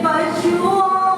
पशुओं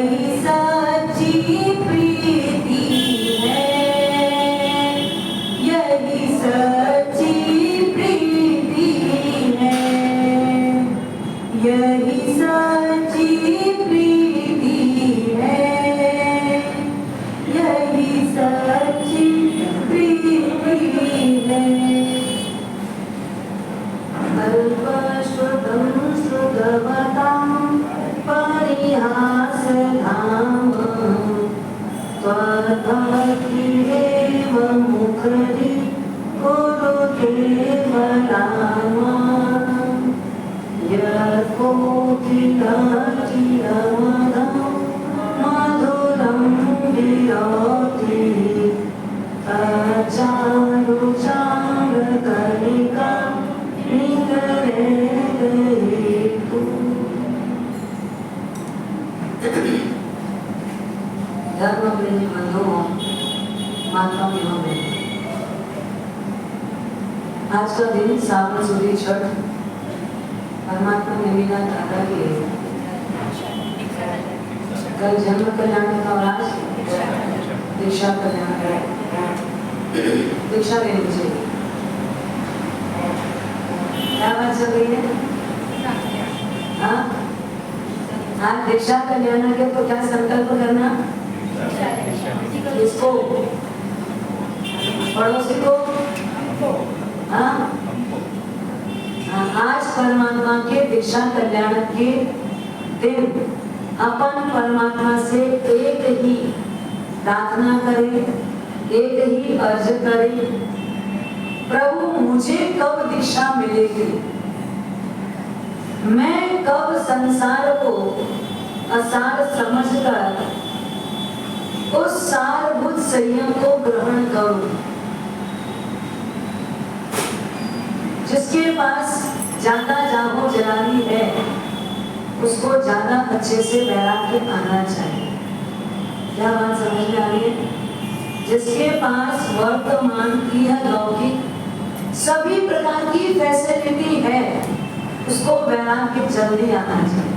यही सच्ची प्रीति है, यही सच्ची प्रीति है, यही सच्ची प्रीति है, यही सच्ची प्रीति है। अल्पश्रुतं श्रुतवतां परिहासधाम त्वद्भक्तिरेव मुखरि कुरुते बलाम यत्कोकिलचिरमदं मधुरं विरोति तच्चारुचारुकलिका धर्म प्रेमी बंधुओं, माताओं एवं बहनों, आज का दिन सावन सूदी छठ परमात्मा ने मिला दादा की कल जन्म कल्याण का और आज दीक्षा कल्याण का दीक्षा लेनी चाहिए। क्या बात चल रही है? हाँ, आज दीक्षा कल्याण के तो क्या संकल्प करना? इसको पड़ोसी को हाँ, आज परमात्मा के दीक्षा कल्याण के दिन अपन परमात्मा से एक ही प्रार्थना करें, एक ही अर्ज करें, प्रभु मुझे कब दीक्षा मिलेगी, मैं कब संसार को असार समझकर उस सारभूत संयम को ग्रहण करूं। जिसके पास ज्यादा जागो जलानी है उसको ज्यादा अच्छे से वैराग्य आना चाहिए। क्या बात समझ में आ रही है? जिसके पास वर्तमान की है लौकिक सभी प्रकार की फैसिलिटी है उसको वैराग्य जल्दी आना चाहिए।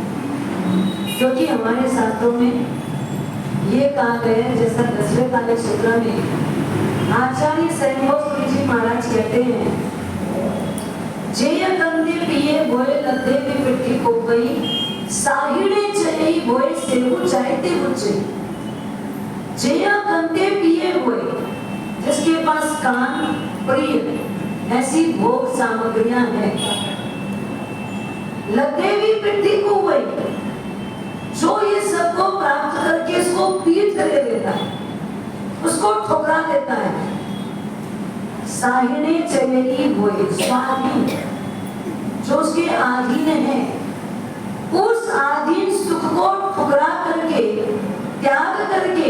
क्योंकि हमारे शास्त्रों में ये कहा गया है, जैसा 10वें कालिक सूत्र में आचार्य सैन्योस्त्री जी महाराज कहते हैं, जेय कंदे पिए भोए लद्दे की पिट्ठी को गई, साहिड़े चले भोए सेहु चाहते बुझे। जेय कंदे पिए भोए, जिसके पास कान प्रिय ऐसी भोग सामग्रियां हैं, लद्दे भी पिट्ठी को गई, जो ये सबको प्राप्त करके इसको पीठ दे देता है, उसको ठुकरा देता है। साहिने चलेगी भोए, स्वाधीन जो उसके आधीन है, उस आधीन सुख को ठुकरा करके त्याग करके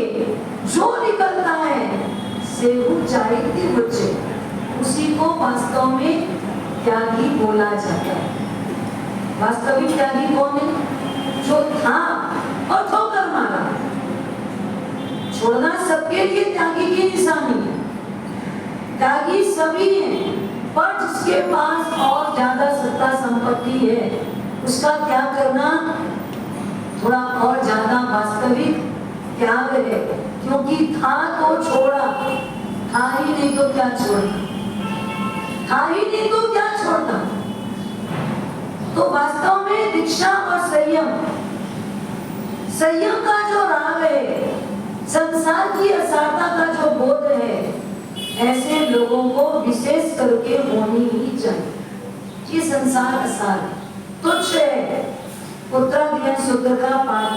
जो निकलता है सेहु चाहते बच्चे, उसी को वास्तव में त्यागी बोला जाता है। वास्तविक त्यागी कौन है? जो था और ठोकर मारा। छोड़ना सबके लिए त्यागी की निशानी है। त्यागी सभी हैं, पर जिसके पास और ज्यादा सत्ता संपत्ति है उसका त्याग करना थोड़ा और ज्यादा वास्तविक त्याग है। क्योंकि था तो छोड़ा, था ही नहीं तो क्या छोड़ना, था ही नहीं तो क्या छोड़ना। तो वास्तव में दीक्षा और संयम, संयम का जो राग है, संसार की असारता का जो बोध है, ऐसे लोगों को विशेष करके होनी ही चाहिए। ये संसार असार तुच्छ है। उत्तराधिकार सूत्र का पाठ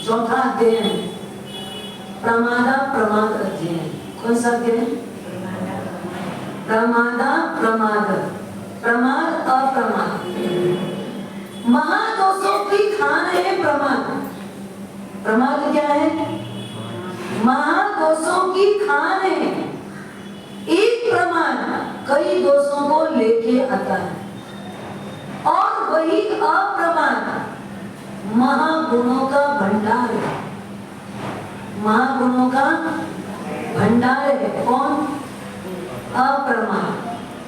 चौथा अध्ययन प्रमादा प्रमाद अध्ययन। कौन सा अध्ययन? प्रमादा प्रमाद, प्रमाद अप्रमाद। महादोषों की खान है प्रमाद। प्रमाद क्या है? महादोषों की खान है। एक प्रमाद कई दोषों को लेके आता है और वही अप्रमाद महागुणों का भंडार है। महागुणों का भंडार है कौन? अप्रमाद।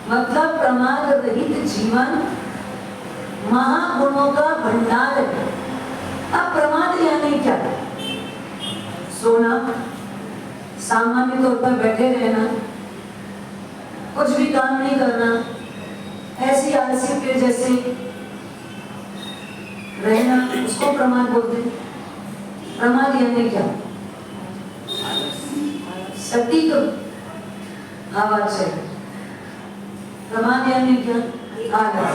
मतलब प्रमाद रहित जीवन महागुणों का भंडार है। अब प्रमाद यानी क्या? सोना, सामान्य तौर पर बैठे रहना, कुछ भी काम नहीं करना, ऐसी आलसी के जैसे रहना, उसको प्रमाद बोलते हैं। प्रमाद यानी क्या? सटीक आवाज है। प्रमाद यानी क्या? आलस।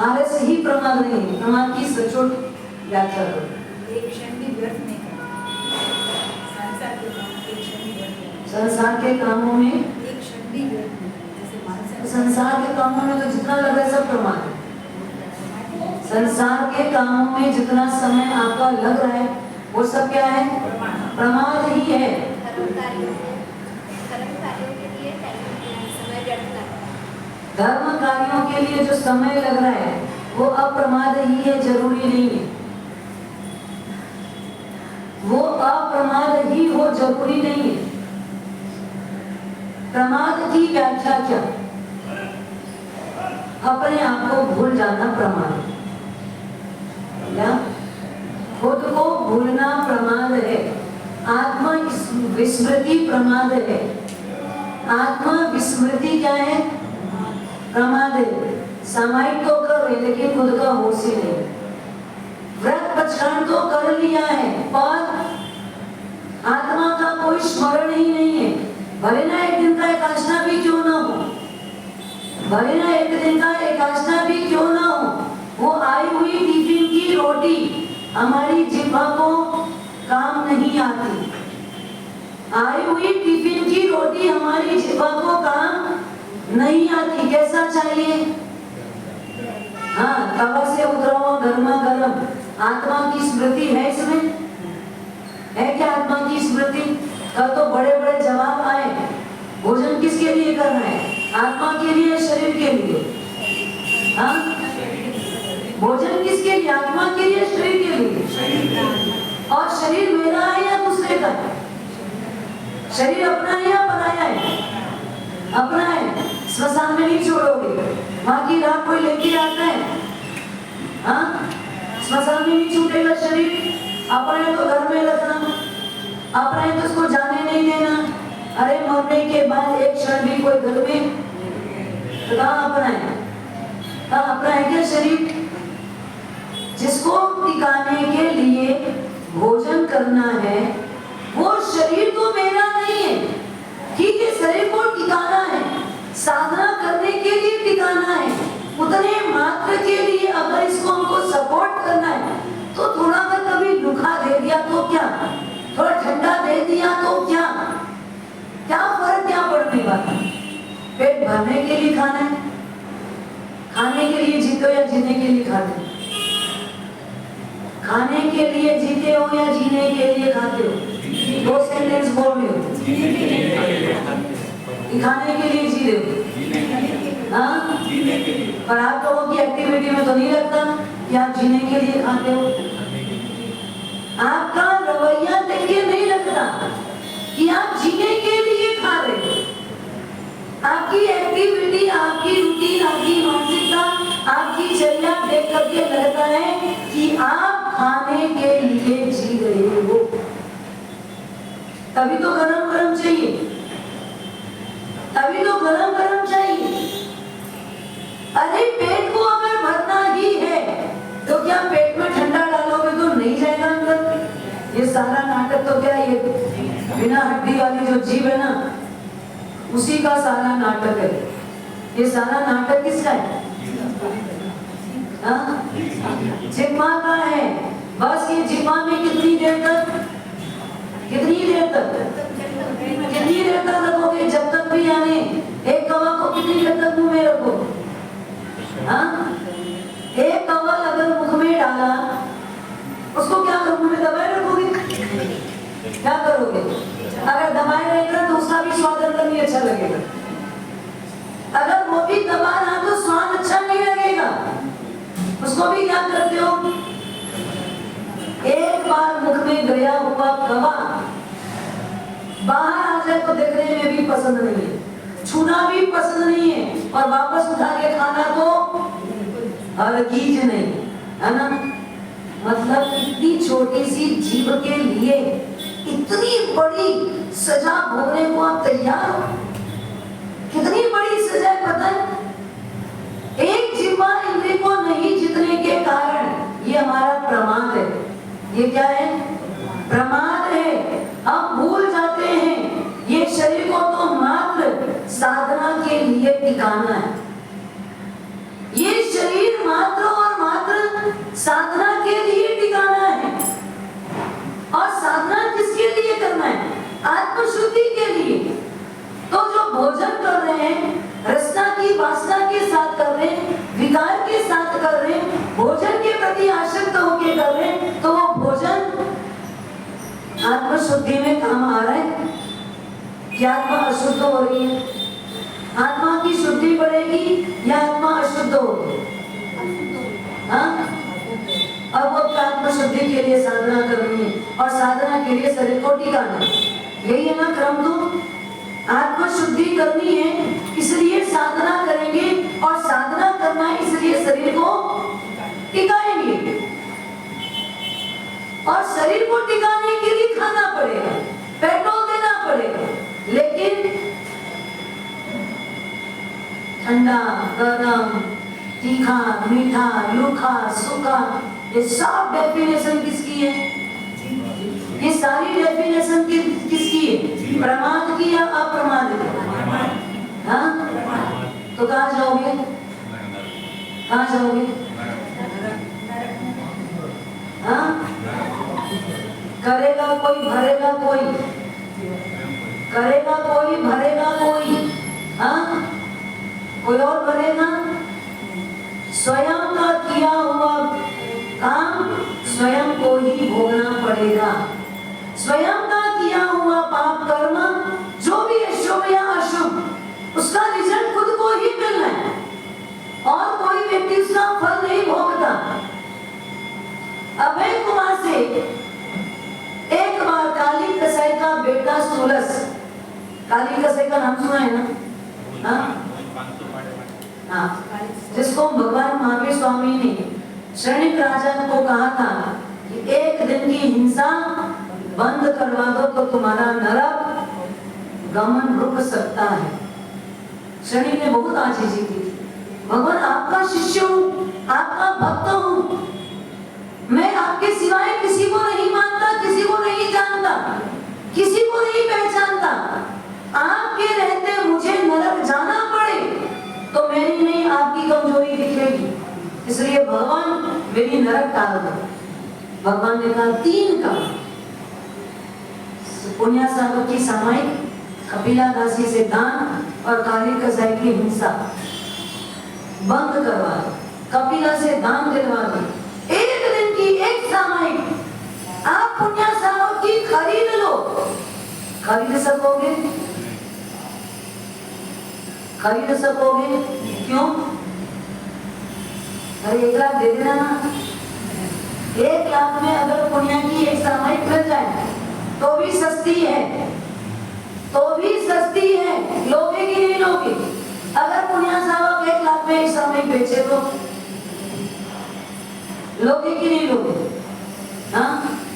आलस ही प्रमाद नहीं है। प्रमाद की सचोट व्याख्या करो। एक क्षण भी व्यर्थ नहीं करना। संसार के कामों में एक क्षण भी व्यर्थ नहीं करना। जैसे मानसिक संसार के कामों में तो जितना लग रहा है सब प्रमाद है। संसार के कामों में जितना समय आपका लग रहा है वो सब क्या है? प्रमाद ही है। धर्म कार्यों के लिए समय व्यर्थ करना। धर्म कार्यों के लिए जो समय लग रहा है वो अप्रमाद ही है, जरूरी नहीं है। वो अप्रमाद ही हो, जरूरी नहीं है। प्रमाद की व्याख्या क्या? अपने आप को भूल जाना प्रमाद है। क्या? खुद को भूलना प्रमाद है। आत्मा विस्मृति प्रमाद है। आत्मा विस्मृति क्या है? प्रमाद है। सामायिक तो कर रहे लेकिन खुद का होश ही नहीं। व्रत पचकान तो कर लिया है पर आत्मा का कोई स्मरण ही नहीं है। भले ना एक दिन का एकादशा भी क्यों ना हो, भले ना एक दिन का एकादशा भी क्यों ना हो, वो आई हुई टिफिन की रोटी हमारी जिह्वा को काम नहीं आती। आई हुई टिफिन की रोटी हमारी जिह्वा को काम नहीं आती। कैसा चाहिए? हाँ, तवा से उतरा हुआ गर्मा गर्म। आत्मा की स्मृति है इसमें? है क्या आत्मा की स्मृति? कल तो बड़े बड़े जवाब आए। भोजन किसके लिए करना है? आत्मा के लिए, शरीर के लिए? हाँ, भोजन किसके लिए? आत्मा के लिए, शरीर के लिए? और शरीर मेरा है या दूसरे का है? शरीर अपना है या पराया है? अपना है। स्मशान में नहीं छोड़ोगे, वहां की रात कोई लेके आता है? हाँ, स्मशान में नहीं छूटेगा शरीर। अपने तो घर में रखना, अपने तो उसको जाने नहीं देना। अरे मरने के बाद एक क्षण भी कोई घर में तो कहाँ अपना है? कहाँ अपना है क्या शरीर? जिसको टिकाने के लिए भोजन करना है वो शरीर तो मेरा नहीं है। ठीक है, शरीर को टिकाना है, साधना करने के लिए टिकाना है, उतने मात्र के लिए अगर इसको हमको सपोर्ट करना है तो थोड़ा अगर कभी रुखा दे दिया तो क्या, थोड़ा ठंडा दे दिया तो क्या, क्या फर्क क्या पड़ने वाला? पेट भरने के लिए खाना है, खाने के लिए जीते हो या जीने के लिए खाते हो? खाने के लिए जीते हो या जीने के लिए खाते हो? दो सेंटेंस बोल रहे हो। खाने के लिए जी रहे हो? हाँ, पर आप लोगों की एक्टिविटी में तो नहीं लगता कि आप जीने के लिए खाते हो। आपका रवैया देख के नहीं लगता कि आप जीने के लिए खा रहे हो। आपकी एक्टिविटी, आपकी रूटीन, आपकी मानसिकता, आपकी चर्या देख करके लगता है कि आप खाने के लिए जी रहे हो। तभी तो गरम गरम चाहिए, तभी तो गरम गरम चाहिए। अरे पेट को अगर भरना ही है तो क्या पेट में ठंडा डालोगे तो नहीं जाएगा अंदर? ये सारा नाटक तो क्या, ये बिना हड्डी वाली जो जीव है ना, उसी का सारा नाटक है। ये सारा नाटक किसका है? जिह्वा का है। बस ये जिह्वा में कितनी देर तक, कितनी देर तक, कितनी देर तक रखोगे? जब तक भी यानी एक कवा को कितनी देर तक मुंह में रखो? हाँ, एक कवा अगर मुख में डाला उसको क्या करोगे? मुंह में दबाए रखोगे? क्या करोगे? अगर दबाए रहेगा तो उसका भी स्वाद अंदर नहीं अच्छा लगेगा। अगर वो भी दबा रहा तो स्वाद अच्छा नहीं लगेगा। उसको भी क्या करते हो? एक बार मुख में गया हुआ कवा बाहर आ जाए तो देखने में भी पसंद नहीं है, छूना भी पसंद नहीं है, और वापस उठा के खाना तो हरगिज नहीं, है ना? मतलब इतनी छोटी सी जीव के लिए इतना बड़ी सजा भोगने को आप तैयार हो? कितनी बड़ी सजा है पता है? एक जिह्वा इंद्रिय को नहीं जीतने के कारण ये हमारा प्रमाद है। ये क्या है? प्रमाद है। हम भूल जाते हैं ये शरीर को तो मात्र साधना के लिए टिकाना है। ये शरीर मात्र और मात्र साधना के लिए टिकाना है। और साधना किसके लिए करना है? आत्मशुद्धि के लिए। तो जो भोजन कर रहे हैं, रसना की वासना के साथ कर रहे हैं, विकार के साथ कर रहे हैं, भोजन के प्रति आसक्त होकर कर रहे हैं, तो वो भोजन आत्मशुद्धि में काम आ रहा है क्या? आत्मा अशुद्ध हो रही है? आत्मा की शुद्धि बढ़ेगी या आत्मा अशुद्ध होगी? हाँ? और वो आत्मशुद्धि के लिए साधना करनी है और साधना के लिए शरीर को टिकाना है। यही है ना क्रम? तो आत्मशुद्धि करनी है इसलिए साधना करेंगे और साधना करना है इसलिए शरीर को टिकाएंगे। और शरीर को टिकाने के लिए खाना पड़ेगा, पेट्रोल देना पड़ेगा। लेकिन ठंडा, गरम, तीखा, मीठा, लूखा, सूखा, ये सब डेफिनेशन किसकी है? ये सारी डेफिनेशन किसकी है? प्रमाद की या अप्रमाद की? हाँ? तो कहाँ जाओगे? कहाँ जाओगे? हाँ? करेगा कोई, भरेगा कोई। करेगा कोई, भरेगा कोई। हाँ? कोई और भरेगा? स्वयं का किया हुआ काम स्वयं को ही भोगना पड़ेगा। स्वयं का किया हुआ पाप कर्म जो भी है, शुभ या अशुभ, उसका रिजल्ट खुद को ही मिलना है और कोई व्यक्ति उसका फल नहीं भोगता। अभय कुमार से एक बार काली कसाई का बेटा सुलस, काली कसाई का नाम सुना है ना? हाँ, जिसको भगवान महावीर स्वामी ने क्षणिक राजा को कहा था कि एक दिन की हिंसा बंद करवा दो तो तुम्हारा नरक गमन रुक सकता है। क्षणिक ने बहुत आजीजी की थी। भगवान आपका शिष्य हूँ, आपका भक्त हूँ, मैं आपके सिवाय किसी को नहीं मानता, किसी को नहीं जानता, किसी को नहीं पहचानता। आपके रहते मुझे नरक जाना पड़े तो मेरी नहीं आपकी कमजोरी दिखेगी, इसलिए भगवान मेरी नरक टाल दो। भगवान ने कहा 3 काम, पुण्य सागर की सामायिक, कपिला दासी से दान और काली कसाई की हिंसा बंद करवा दो, कपिला से दान दिलवा दो। एक दिन की एक सामायिक आप पुण्य सागर की खरीद लो। खरीद सकोगे? खरीद सकोगे? क्यों? अरे 1 लाख दे देना ना। 1 लाख में अगर पुण्य की एक सामायिक मिल जाए तो भी सस्ती है, तो भी सस्ती है। लोगे कि नहीं लोगे? अगर पुण्य साहब 1 लाख में एक सामायिक बेचे तो लोगे कि नहीं लोगे? हाँ,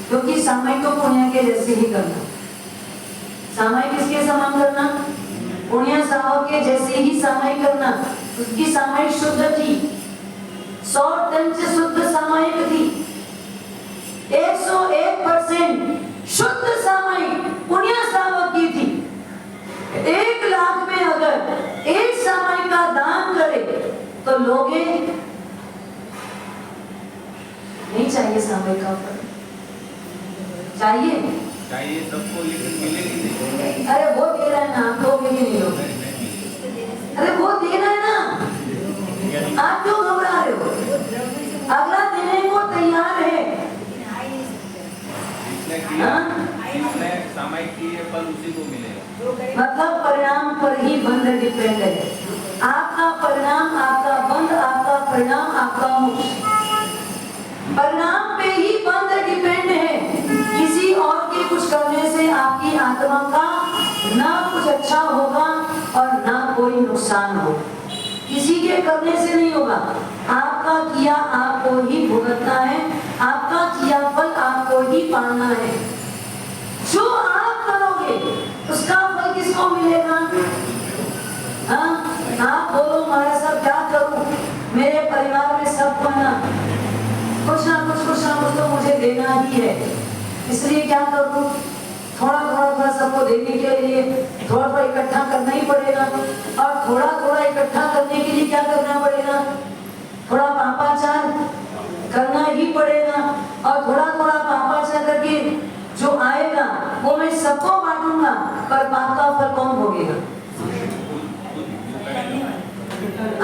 क्योंकि सामायिक तो पुण्य के जैसे ही करना। सामायिक किसके समान करना? पुण्य साहब के जैसे ही सामायिक करना। उसकी सामायिक शुद्ध थी, 100 टन से शुद्ध सामायिक थी, 101% शुद्ध सामायिक पुण्य साहब की थी। 1 लाख में अगर एक सामायिक का दान करे तो लोगे? नहीं चाहिए सामायिक का फल? चाहिए? चाहिए सबको, लेकिन मिलेगी नहीं। अरे वो दे रहा है ना, आप लोगे कि नहीं लोगे? अरे वो दे रहा है ना, आप क्यों घबरा रहे हो? अगला देने को तैयार है। जिसने सामायिक की है फल उसी को मिलेगा। मतलब परिणाम पर ही बंध डिपेंड है। आपका परिणाम, आपका बंध, आपका परिणाम, आपका मोक्ष, परिणाम पे ही बंध डिपेंड है। किसी और के कुछ करने से आपकी आत्मा का ना कुछ अच्छा होगा और ना कोई नुकसान हो। किसी के करने से नहीं होगा। आपका किया आपको ही भुगतना है, आपका किया फल आपको ही पाना है। जो आप मेरे परिवार में सबको ना कुछ ना कुछ तो मुझे देना ही है, इसलिए क्या करूं, थोड़ा सबको देने के लिए थोड़ा इकट्ठा करना ही पड़ेगा, और थोड़ा इकट्ठा करने के लिए क्या करना पड़ेगा, थोड़ा पापाचार करना ही पड़ेगा, और थोड़ा पापाचार करके जो आएगा वो मैं सबको बांटूंगा, पर पाप का फल कौन भोगेगा?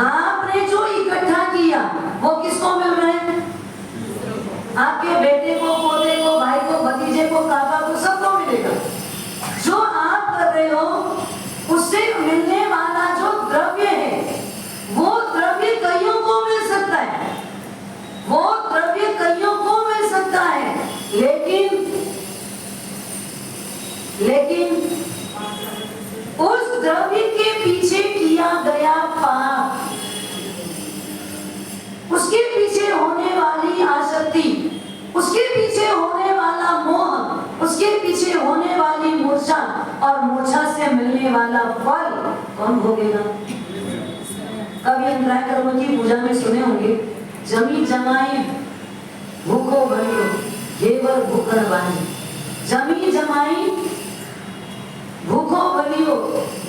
आपने जो इकट्ठा किया वो किसको मिल रहा है? आपके बेटे को, पोते को, भाई को, भतीजे को, काका को, सबको मिलेगा। जो आप कर रहे हो उससे मिलने वाला जो द्रव्य है वो द्रव्य कईयों को मिल सकता है, वो द्रव्य कईयों को मिल सकता है, लेकिन उस द्रव्य के पीछे किया गया पाप, उसके पीछे होने वाली आसक्ति, उसके पीछे होने वाला मोह, उसके पीछे होने वाली मूर्छा, और मूर्छा से मिलने वाला फल कौन भोगेगा? कभी अंतराय कर्म की पूजा में सुने होंगे, जमी जमाई भूखो बनियो घेवर भूखन बांधी, जमी जमाई भूखो बनियो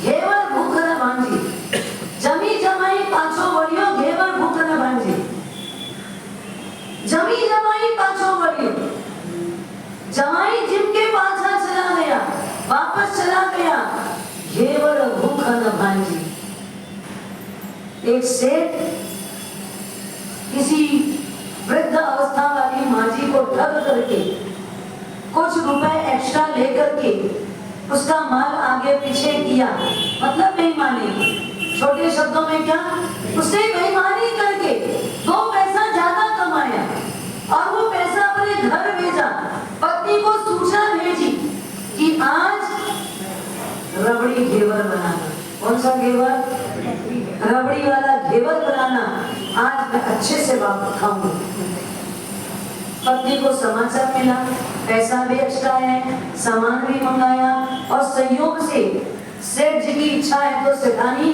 घेवर भूखन बांधी, जमी जमाई पाछो बनियो घेवर भूखन बांधी, जमी जमाई पाछो बनियो, जमाई जिनके पाछा चला गया, वापस चला गया, घेवर भूखन बांधी। एक सेठ किसी वृद्ध अवस्था वाली माँ जी को ठग करके कुछ रुपए एक्स्ट्रा लेकर के उसका माल आगे पीछे किया, मतलब बेईमानी, छोटे शब्दों में क्या, उससे बेईमानी करके 2 पैसा ज्यादा कमाया, और वो पैसा अपने घर भेजा, पत्नी को सूचना भेजी कि आज रबड़ी घेवर बनाना। कौन सा घेवर? रबड़ी वाला घेवर बनाना, आज मैं अच्छे से खाऊंगा। पत्नी को समाचार मिला, पैसा भी एक्स्ट्रा है, सामान भी मंगाया, और संयोग से सेठ जी की इच्छा है तो सेठानी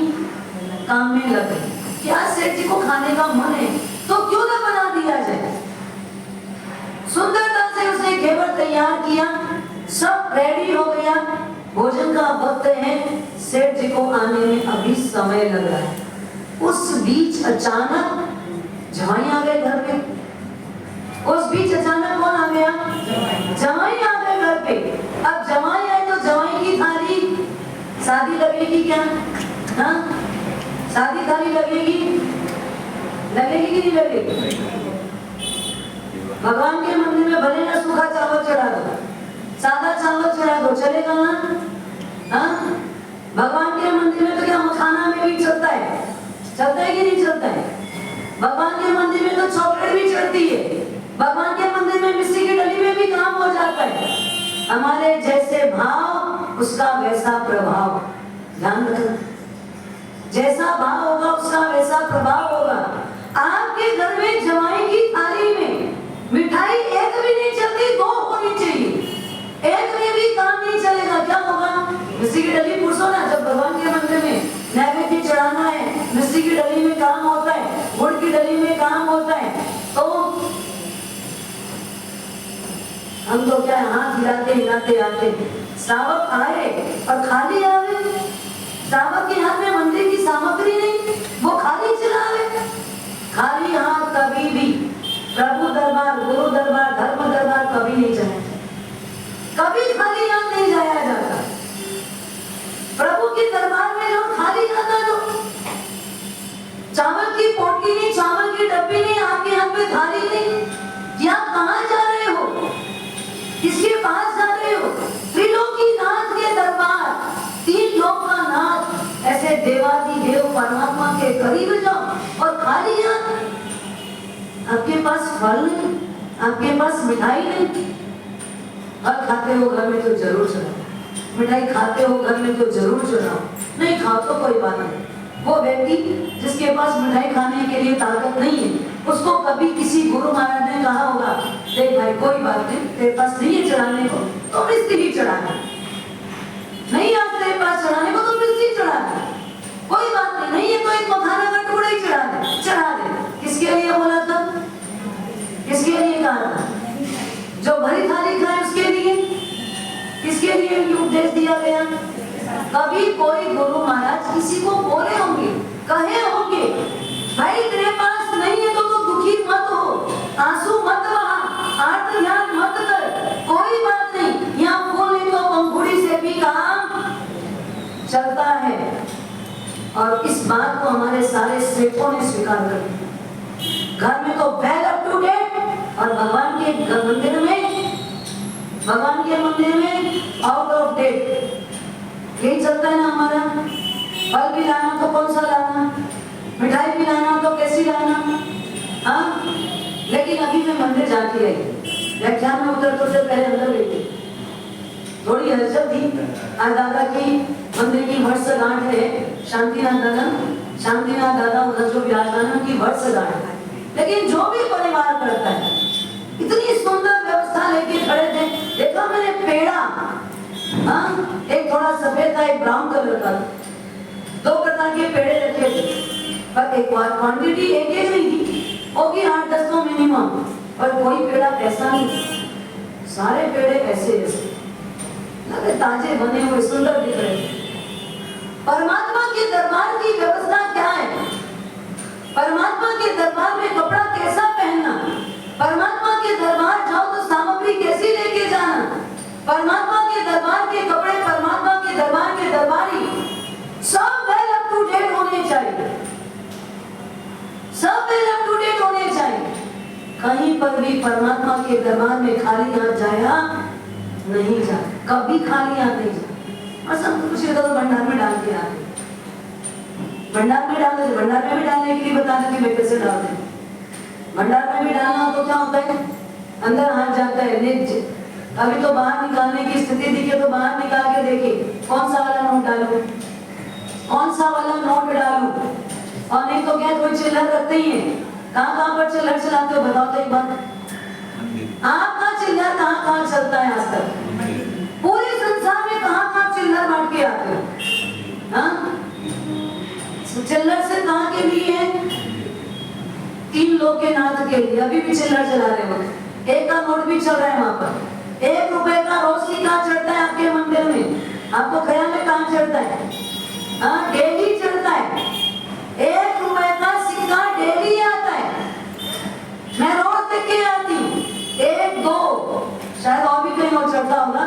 काम में लग गई। क्या सेठ जी को खाने का मन है तो क्यों ना बना दिया जाए। सुंदरता से उसने घेवर तैयार किया, सब रेडी हो गया, भोजन का वक्त है, सेठ जी को आने में अभी समय लग रहा है। उस बीच अचानक जमाई आ गए घर पे, उस बीच अचानक कौन आ गया? जमाई आ गए घर पे। अब जमाई आए तो जमाई की थाली, शादी लगेगी क्या? हाँ, शादी थाली लगेगी कि नहीं लगेगी? भगवान के मंदिर में भले ना सूखा चावल चढ़ा दो, सादा चावल चढ़ा दो, चलेगा ना? हाँ, भगवान के मंदिर में तो क्या मखाना में भी चलता है कि नहीं चलता है? भगवान के मंदिर में तो चॉकलेट भी चढ़ती है, भगवान के मंदिर में मिस्सी की डली में भी काम हो जाता है। हमारे जैसे भाव उसका वैसा प्रभाव, ध्यान रखना, जैसा भाव होगा उसका वैसा प्रभाव होगा। आपके घर में जमाई की थाली में मिठाई एक भी नहीं चलती, 2 होनी चाहिए, एक में भी काम नहीं चलेगा। क्या होगा? मिस्सी की डली पूछो ना, जब भगवान के मंदिर में नैवेद्य चढ़ाना है, मिस्सी की डली में काम होता है, गुड़ की डली में काम होता है, तो हम तो क्या हाथ हिलाते आते। श्रावक आए और खाली आवे, श्रावक के हाथ में मंदिर की सामग्री नहीं, वो खाली चला आवे। खाली हाथ कभी भी प्रभु दरबार, गुरु दरबार, धर्म दरबार कभी नहीं जाया, कभी खाली हाथ नहीं जाया जाता। प्रभु के दरबार में जो खाली जाता, जो चावल की पोटली नहीं, चावल की डब्बी नहीं, आपके हाथ में थाली नहीं, क्या कहाँ जा रहे हो? किसके पास जा रहे हो? त्रिलोकीनाथ के दरबार, 3 लोक का नाथ, ऐसे देवादिदेव परमात्मा के करीब जाओ और खाली हाथ। आपके पास फल नहीं, आपके पास मिठाई नहीं, और खाते हो घर में तो जरूर चढ़ाओ, मिठाई खाते हो घर में तो जरूर चढ़ाओ, नहीं खाओ तो कोई बात नहीं। वो व्यक्ति जिसके पास मिठाई खाने के लिए ताकत नहीं है, उसको कभी किसी गुरु महाराज ने कहा होगा, देख भाई कोई बात नहीं, तेरे पास नहीं है चढ़ाने को तो मिस्त्री ही चढ़ाना, नहीं आज तेरे पास चढ़ाने को तो मिस्त्री चढ़ाना, कोई बात नहीं, नहीं है तो एक मखाना का टुकड़ा ही चढ़ा दे। जो भरी थाली खाए उसके लिए, किसके लिए उपदेश दिया गया? कभी कोई गुरु महाराज किसी को बोले होंगे, कहे होंगे, भाई तेरे पास नहीं है तो दुखी मत हो, आंसू मत बहा, आर्तनाद मत कर, कोई बात नहीं, यहाँ फूल नहीं तो पंखुड़ी से भी काम चलता है। और इस बात को हमारे सारे सेठों ने स्वीकार कर लिया। घर में तो वेल अप टू डेट, और भगवान के मंदिर में आउट ऑफ डेट। यही चलता है ना हमारा। फल भी लाना तो कौन सा लाना, मिठाई भी लाना तो कैसी लाना, हाँ। लेकिन अभी मैं मंदिर जाती रही, व्याख्यान में उतर तो से पहले अंदर गई, थोड़ी हलचल थी। आज दादा की मंदिर की वर्षगांठ है, शांतिनाथ दादा उधर जो विराजमान की वर्षगांठ है। लेकिन जो भी परिवार करता है, इतनी सुंदर व्यवस्था लेके खड़े थे। देखा मैंने पेड़ा, हाँ, एक थोड़ा सफेद था, एक ब्राउन कलर का, 2 प्रकार के पेड़े रखे थे, पर एक क्वांटिटी एक नहीं थी, होगी 8-10 तो मिनिमम, पर कोई पेड़ा ऐसा नहीं, सारे पेड़े ऐसे लगे ताजे बने हुए, सुंदर दिख रहे थे। परमात्मा के दरबार की व्यवस्था क्या है? परमात्मा के दरबार में कपड़ा कैसा पहनना, परमात्मा के दरबार जाओ तो सामग्री कैसी लेके जाना, परमात्मा के दरबार के कपड़े, परमात्मा के दरबार के दरबारी सब वेल अप टू डेट होने चाहिए, सब वेल अप टू डेट होने चाहिए। कहीं पर भी परमात्मा के दरबार में खाली हाथ जाया नहीं जा, कभी खाली हाथ नहीं जा। और सब कुछ तो भंडार में डाल के आते, भंडार में डाल दे, भंडार में भी डालने के लिए बता देती मैं कैसे डाल दे। भंडार में भी डालना हो तो क्या होता है, अंदर हाथ जाता है। अभी तो बाहर निकालने की स्थिति दिखे तो बाहर निकाल के देखिए कौन सा वाला नोट डालूं, कौन सा वाला नोट डालूं, और नहीं तो क्या कोई चिल्लर रखते ही है। कहाँ पर चिल्लर चलाते हो बताओ तो एक बार, आपका चिल्लर कहाँ चलता है आज तक? पूरे संसार में कहाँ चिल्लर बांट के आते हो, हाँ? चिल्लर से कहाँ के लिए है? 3 लोग के नाथ के लिए अभी भी चिल्लर चला रहे हो। 1 का नोट भी चल रहा है वहां पर। 1 रुपए का रोशनी कहाँ चढ़ता है आपके मंदिर में? आपको ख्याल है कहाँ चढ़ता है? हाँ, डेली चढ़ता है। 1 रुपए का सिक्का डेली आता है, मैं रोज देख के आती हूँ। 1-2 शायद और भी कहीं और चढ़ता होगा।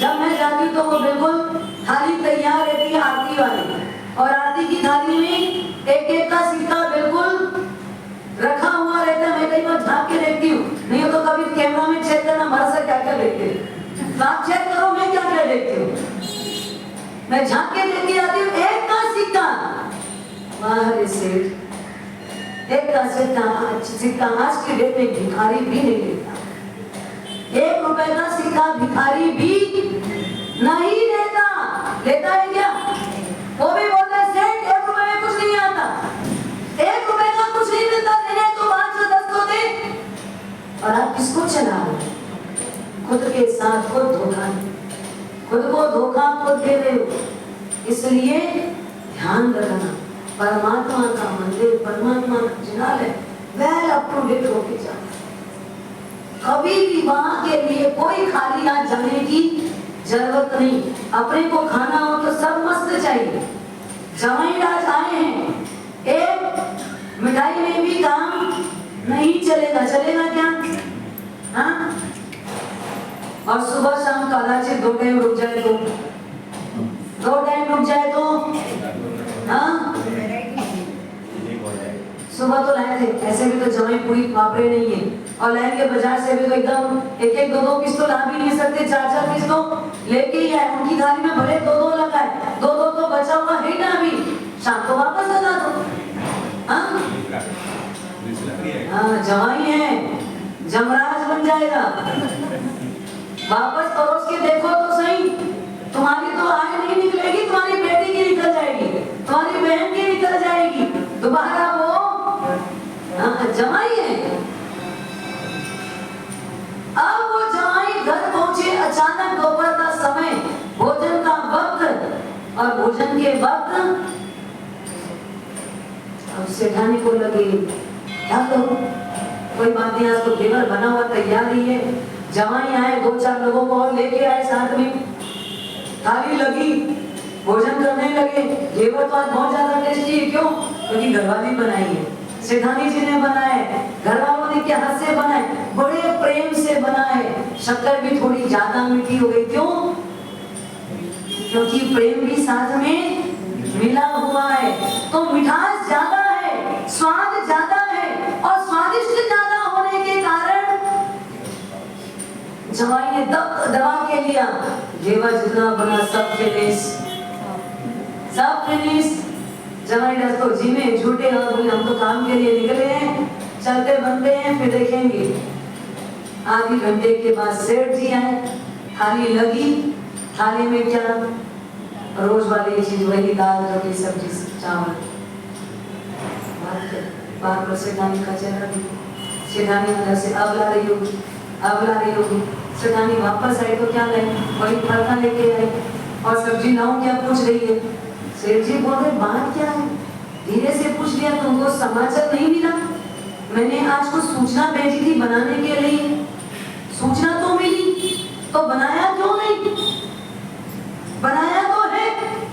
जब मैं जाती तो वो बिल्कुल थाली तैयार रहती है आरती वाली, और आरती की थाली में 1-1 का सिक्का बिल्कुल रखा हुआ रहता है। मैं कई बार झांक के देखती हूँ, नहीं तो कभी कैमरा में चेक करना हमारा से क्या क्या देखते हैं, तो आप चेक करो मैं क्या क्या देखती हूँ। मैं झांक के देखती आती हूँ, 1 का सिक्का, वाह सेठ, 1 का सिक्का आज के डेट में भिखारी भी नहीं लेता। 1 रुपए का सिक्का भिखारी भी नहीं लेता। लेता है क्या? वो भी बोलता है सेठ 1 रुपए में कुछ नहीं आता, 1 रुपए का कुछ नहीं मिलता, देने तो 5-10 तो दे। और आप किसको चला रहे हो? खुद के साथ खुद धोखा, खुद को धोखा खुद दे रहे हो। इसलिए ध्यान रखना, परमात्मा का मंदिर, परमात्मा का जिनालय वेल अप टू डेट होके जाना। कभी भी वहां के लिए कोई खाली हाथ जाने की जरूरत नहीं। अपने को खाना हो तो सब मस्त चाहिए। जवाई राज आए हैं, एक मिठाई में भी काम नहीं चलेगा, चलेगा क्या? हाँ? और सुबह शाम कदाचित 2 टाइम रुक जाए तो, 2 टाइम रुक जाए तो, हाँ? सुबह तो लाए थे, ऐसे भी तो जवाई पूरी पापड़े नहीं है, और लाइन के बाजार से भी तो एकदम 1-1, 2-2 पीस तो ला भी नहीं सकते, 4-4 पीस तो लेके ही आए। उनकी थाली में भले 2-2 लगा है, 2-2 तो बचा हुआ है ना, अभी शाम को वापस लगा दो। हाँ, जवाई है, जमराज बन जाएगा। वापस परोस के देखो तो सही, तुम्हारी तो आय नहीं निकलेगी, तुम्हारी बेटी की निकल जाएगी, तुम्हारी बहन की निकल जाएगी, दोबारा वो जवाई है। अब वो जवाई घर पहुंचे, अचानक दोपहर का समय, भोजन का वक्त, और भोजन के वक्त अब सेठानी को लगे क्या करूं, कोई बात नहीं, आज तो घेवर बना हुआ तैयार ही है, जवाई आए, 2-4 लोगों को और लेके आए साथ में, थाली लगी, भोजन करने लगे। घेवर तो आज बहुत ज्यादा टेस्टी है, क्यों? क्योंकि घरवाली बनाई है, सेठानी जी ने बनाए, घर वालों ने क्या हाथ से बनाए, बड़े प्रेम से बनाए। शक्कर भी थोड़ी ज्यादा मीठी हो गई, क्यों? क्योंकि प्रेम भी साथ में मिला हुआ है। तो मिठास ज्यादा है, स्वाद ज्यादा है, और स्वादिष्ट ज्यादा होने के कारण जवाई ने दबा के लिया। घेवर जितना बना सब फिनिश, सब फिनिश। जवाई तो जी में झूठे और बोले हम तो काम के लिए निकले हैं, चलते बनते हैं, फिर देखेंगे। आधे घंटे के बाद सेठ जी आए, थाली लगी, थाली में क्या? रोज वाली चीज, वही दाल रोटी सब्जी चावल। बार बार सेठानी का चेहरा भी, सेठानी अंदर से अब ला रही होगी, अब ला रही होगी। सेठानी वापस आई तो क्या लाए? वही फरका लेके आई, और सब्जी लाऊं क्या पूछ रही है। सेठ जी बोल रहे बात क्या है? धीरे से पूछ लिया, तुमको समाचार नहीं मिला? मैंने आज कुछ सूचना भेजी थी बनाने के लिए, सूचना तो मिली, तो बनाया क्यों नहीं? बनाया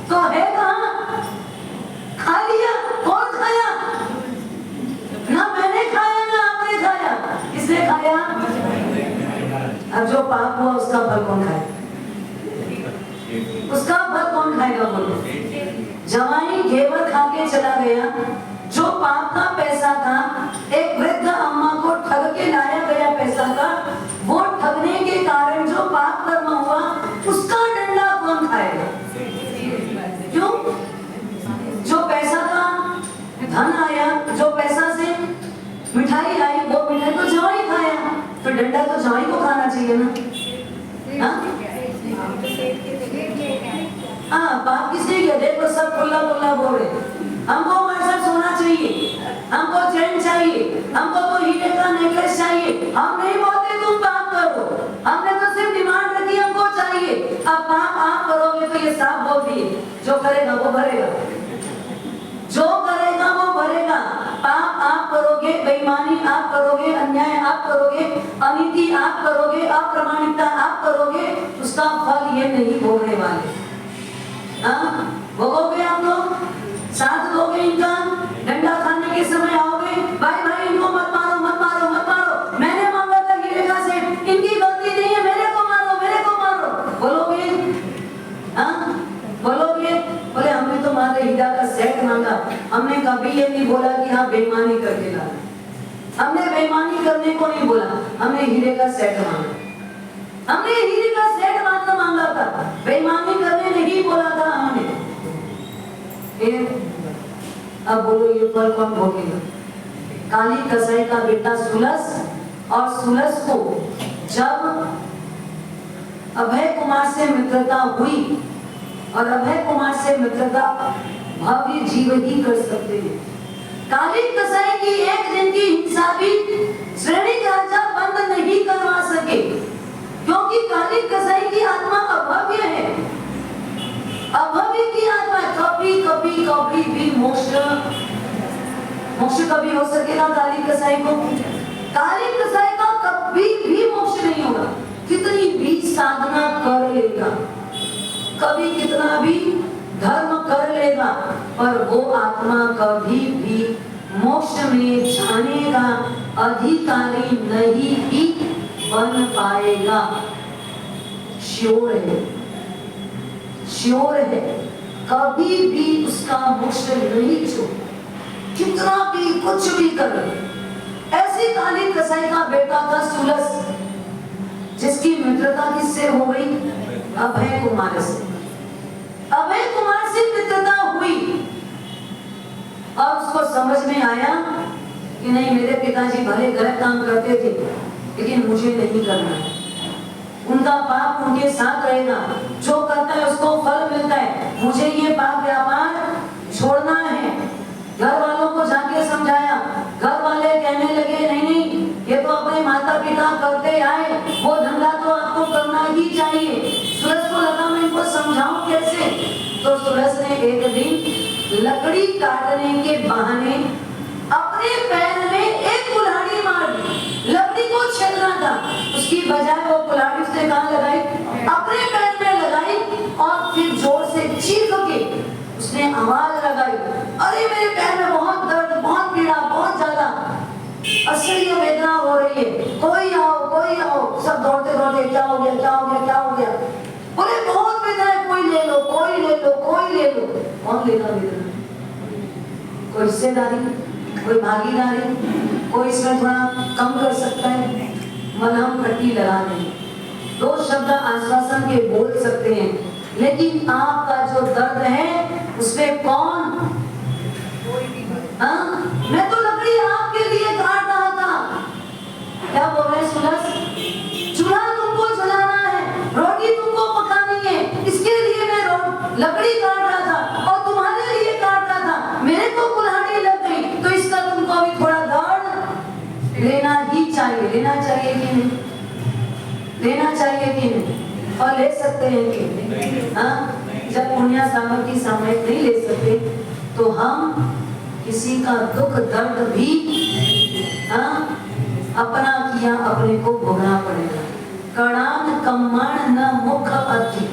तो है कहाँ? खा लिया, कौन खाया? ना मैंने खाया ना आपने खाया, किसने खाया? अब जो पाप हुआ उसका फल कौन खाए? उसका फल कौन खाएगा बोलो? जवाई घेवर खा के चला गया, जो पाप का पैसा था, एक वृद्ध अम्मा को ठग के लाया गया पैसा का, वो ठगने के कारण जो पाप कर्म हुआ उसका दंडा कौन खाएगा? क्यों? जो पैसा का धन आया, जो पैसा से मिठाई आई, वो मिठाई तो जवाई खाया, तो दंडा तो जवाई को खाना चाहिए ना। हाँ, पाप किसने किया? देखो सब खुला खुला बोल रहे, हमको हमारे साथ सोना चाहिए, हमको चैन चाहिए, हमको तो हीरे का नेकलेस चाहिए। हम नहीं बोलते तुम पाप करो, हमने तो सिर्फ डिमांड रखी हमको चाहिए। अब पाप आप करोगे तो ये साफ बोल दिए, जो करेगा वो भरेगा, जो करेगा वो भरेगा। पाप आप करोगे, बेईमानी आप करोगे, अन्याय आप करोगे, अनीति आप करोगे, अप्रामाणिकता आप करोगे, उसका फल ये नहीं भोगने वाले। भोगोगे आप लोग, साथ दोगे इनका, डंडा खाने के समय आओगे, भाई भाई इनको मत मारो मत मारो मत मारो, मैंने मांगा था हीरे का सेठ, इनकी गलती नहीं है, मेरे को मारो मेरे को मारो, बोलोगे? बोलोगे? बोले हमने तो मारे हीरा का सेट मांगा, हमने कभी ये नहीं बोला कि हाँ बेईमानी करके ला, हमने बेईमानी करने को नहीं बोला, हमने हीरे का सेट मांगा, हमने हीरे का सेट मात्र मांगा था, बेईमानी करने नहीं बोला था हमने। अब बोलो ये फल कौन भोगेगा? काली कसाई का बेटा सुलस, और सुलस को जब अभय कुमार से मित्रता हुई, और अभय कुमार से मित्रता भव्य जीव ही कर सकते हैं। काली कसाई की एक दिन की हिंसा भी श्रेणी राजा बंद नहीं करवा सके, क्योंकि काली कसाई की आत्मा अभव्य है, अभव्य की आत्मा। कभी कभी कभी भी मोक्ष कभी हो सकेगा काली कसाई को? काली कसाई का कभी भी मोक्ष नहीं होगा, कितनी भी साधना कर लेगा, कभी कितना भी धर्म कर लेगा, पर वो आत्मा कभी भी मोक्ष में जाने का अधिकारी नहीं ही बन पाएगा। श्योर है, श्योर है, कभी भी उसका मोक्ष नहीं छोड़, कितना भी कुछ भी कर। ऐसी काली कसाई का बेटा था सुलस, जिसकी मित्रता किससे हो गई? अभय कुमार से। अभय कुमार से मित्रता हुई, और उसको समझ में आया कि नहीं, मेरे पिताजी भले गलत काम करते थे, लेकिन मुझे नहीं करना है, उनका पाप उनके साथ रहेगा, जो करता है उसको फल मिलता है, मुझे ये पाप व्यापार छोड़ना है। घर वालों को जाके समझाया, घर वाले कहने लगे नहीं नहीं, ये तो अपने माता पिता करते आए, वो धंधा तो आपको करना ही चाहिए। सुरस को लगा मैं इनको समझाऊं कैसे? तो सुरस ने एक दिन लकड़ी काटने के बहाने अपने पैर में एक कुल्हाड़ी मार दी, लकड़ी को छेदना था, उस उसकी बजाय वो कुल्हाड़ी उसने कहाँ लगाई? अपने पैर में लगाई और फिर जोर से चीख के उसने आवाज लगाई, अरे मेरे पैर में बहुत दर्द, बहुत पीड़ा, बहुत ज्यादा असह्य वेदना हो रही है, कोई आओ। सब दौड़ते दौड़ते, क्या हो गया, क्या हो गया, क्या हो गया? बोले बहुत वेदना है, कोई ले लो, कोई ले लो, कोई ले लो। कौन लेगा वेदना? कोई हिस्सेदारी, कोई भागीदारी, कोई इसमें थोड़ा कम कर सकता है? मलहम पट्टी लगा दें, 2 शब्द आश्वासन के बोल सकते हैं, लेकिन आपका जो दर्द है उसमें कौन? हाँ, मैं तो लकड़ी आपके लिए काट रहा था। क्या बोल रहे हैं सुलस? चूल्हा तुमको जलाना है, रोटी तुमको पकानी है, इसके लिए मैं लकड़ी काट रहा था और तुम्हारे लिए काट रहा था। मेरे को कुल्हाड़ी लग गई, तो इसका तुमको अभी थोड़ा दर्द लेना ही चाहिए। लेना चाहिए कि नहीं? लेना चाहिए कि नहीं? और ले सकते हैं कि नहीं? हाँ, जब पुण्य सामग्री सामयिक नहीं ले सकते तो हम किसी का दुख दर्द भी अपना किया अपने को भोगना पड़ेगा। कड़ान कम्मण न मुख अति,